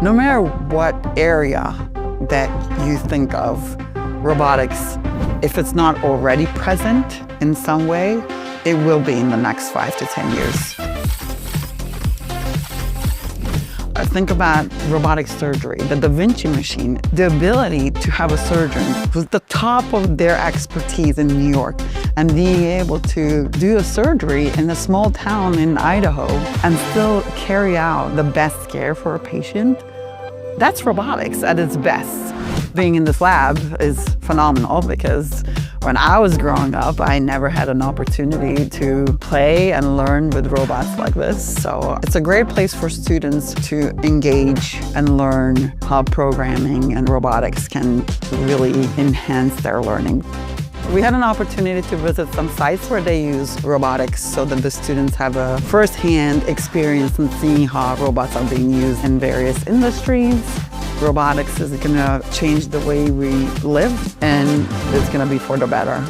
No matter what area that you think of, robotics, if it's not already present in some way, it will be in the next 5 to 10 years. Think about robotic surgery, the Da Vinci machine, the ability to have a surgeon who's the top of their expertise in New York and being able to do a surgery in a small town in Idaho and still carry out the best care for a patient. That's robotics at its best. Being in this lab is phenomenal because when I was growing up, I never had an opportunity to play and learn with robots like this. So it's a great place for students to engage and learn how programming and robotics can really enhance their learning. We had an opportunity to visit some sites where they use robotics so that the students have a first-hand experience in seeing how robots are being used in various industries. Robotics is going to change the way we live, and it's going to be for the better.